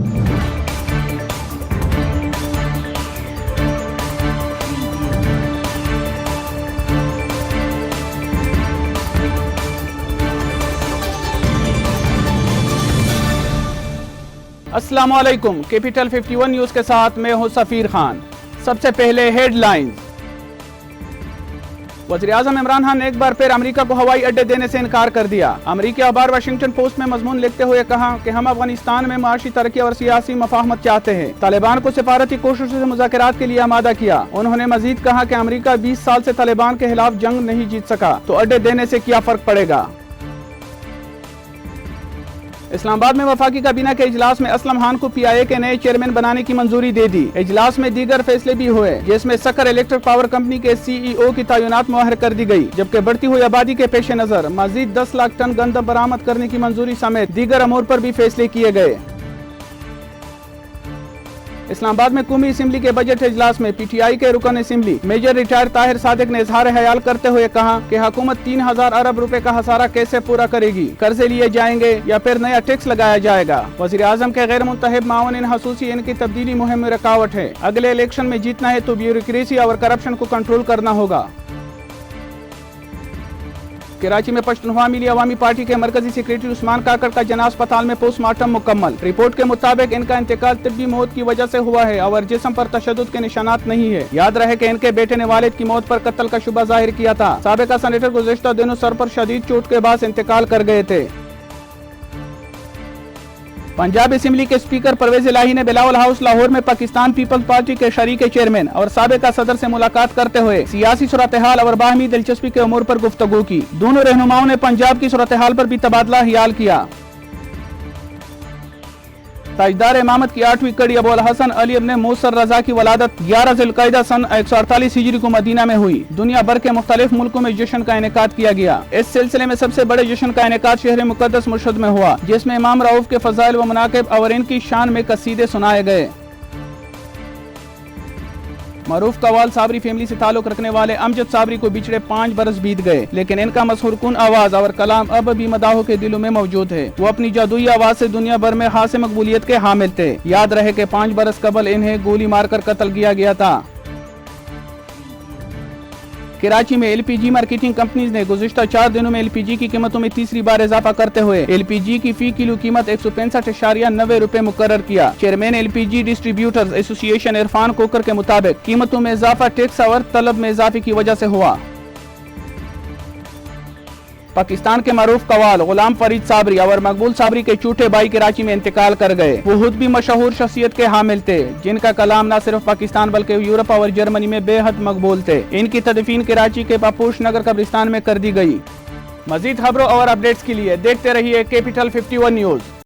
अस्सलाम वालेकुम। Capital 51 news के साथ मैं हूं सफीर खान। सबसे पहले हेडलाइंस। वज़ीर-ए-आज़म इमरान खान ने एक बार फिर अमेरिका को हवाई अड्डे देने से इनकार कर दिया। अमेरिकी अखबार वाशिंगटन पोस्ट में मजमून लिखते हुए कहा कि हम अफगानिस्तान में माशी तरक्की और सियासी मफाहमत चाहते हैं। तालिबान को सिफारती कोशिशों से मुज़ाकरात के लिए आमादा किया। उन्होंने मजीद कहा कि अमेरिका 20 साल से तालिबान के खिलाफ जंग नहीं जीत सका, तो अड्डे देने से क्या फर्क पड़ेगा। इस्लामाबाद में वफाकी काबीना के इजलास में असलम खान को PIA के नए चेयरमैन बनाने की मंजूरी दे दी। इजलास में दीगर फैसले भी हुए, जिसमें सक्कर इलेक्ट्रिक पावर कंपनी के CEO की तैनात मुहर कर दी गई, जबकि बढ़ती हुई आबादी के पेश नजर मजीद 10 लाख टन गंदम बरामद करने की मंजूरी समेत दीगर अमूर पर भी फैसले किए गए। इस्लामाबाद में कौमी असेंबली के बजट इजलास में PTI के रुकन assembly major retired Tahir Sadiq ने इजहार ख्याल करते हुए कहा कि हुकूमत 3000 अरब रुपए का खसारा कैसे पूरा करेगी, कर्जे लिए जाएंगे या फिर नया टैक्स लगाया जाएगा। वज़ीर-ए-आज़म के गैर मुंतखब मावन इन खसूसी इनकी तब्दीली मुहिम में रुकावट है। अगले इलेक्शन में जीतना है तो ब्यूरोक्रेसी और करप्शन को कंट्रोल करना होगा। कराची में पश्तूनख्वा मिली अवामी पार्टी के मरकजी सेक्रेटरी उस्मान काकड़ का जना अस्पताल में पोस्टमार्टम मुकम्मल। रिपोर्ट के मुताबिक इनका इंतकाल तिब्बी मौत की वजह से हुआ है और जिस्म पर तशद्दुद के निशानात नहीं है। याद रहे कि इनके बेटे ने वालिद की मौत पर कत्ल का शुबा जाहिर किया था। साबिका सेनेटर गुज़िश्ता दिनों सर पर शदीद चोट के बाद इंतकाल कर गए थे। पंजाब असेंबली के स्पीकर परवेज इलाही ने बिलावल हाउस लाहौर में पाकिस्तान पीपल्स पार्टी के शरीक चेयरमैन और साबिका सदर से मुलाकात करते हुए सियासी सूरत हाल और बाहमी दिलचस्पी के उमूर पर गुफ्तगू की। दोनों रहनुमाओं ने पंजाब की सूरत हाल पर भी तबादला ख्याल किया। ताजदार इमामत की 8वीं कड़ी अबू अल हसन अली इब्न मूसर रजा की वलादत 11 ज़िलक़ाइदा सन 148 हिजरी को मदीना में हुई। दुनिया भर के मुख्तलिफ मुल्कों में जश्न का इनेकाद किया गया। इस सिलसिले में सबसे बड़े जश्न का इनेकाद शहर मुक़द्दस मुर्शद में हुआ, जिसमें इमाम रऊफ के फ़ज़ाइल व मनाक़िब और इनकी शान में कसीदे सुनाए गए। मरूफ कवाल साबरी फैमिली से ताल्लुक रखने वाले अमजद साबरी को बिछड़े 5 बरस बीत गए, लेकिन इनका मशहूर कुन आवाज और कलाम अब भी मदाहों के दिलों में मौजूद है। वो अपनी जादुई आवाज से दुनिया भर में खासे मकबूलियत के हामिल थे। याद रहे कि 5 बरस कबल इन्हें गोली मारकर कत्ल किया गया था। कराची में LPG मार्केटिंग कंपनीज ने गुज़िश्ता 4 दिनों में LPG की कीमतों में तीसरी बार इजाफा करते हुए LPG की फी किलो कीमत 165.90 रुपए मुकर्रर किया। Chairman LPG distributors association Irfan Kokar के मुताबिक कीमतों में इजाफा टैक्स और तलब में इजाफे की वजह से हुआ। पाकिस्तान के मरूफ कवाल गुलाम फरीद साबरी और मकबूल साबरी के चूटे भाई कराची में इंतकाल कर गए। वो खुद भी मशहूर शख्सियत के हामिल थे, जिनका कलाम न सिर्फ पाकिस्तान बल्कि यूरोप और जर्मनी में बेहद मकबूल थे। इनकी तदफीन कराची के पापूश नगर कब्रिस्तान में कर दी गई। मजीद खबरों और अपडेट्स के लिए देखते रहिए कैपिटल 51 न्यूज।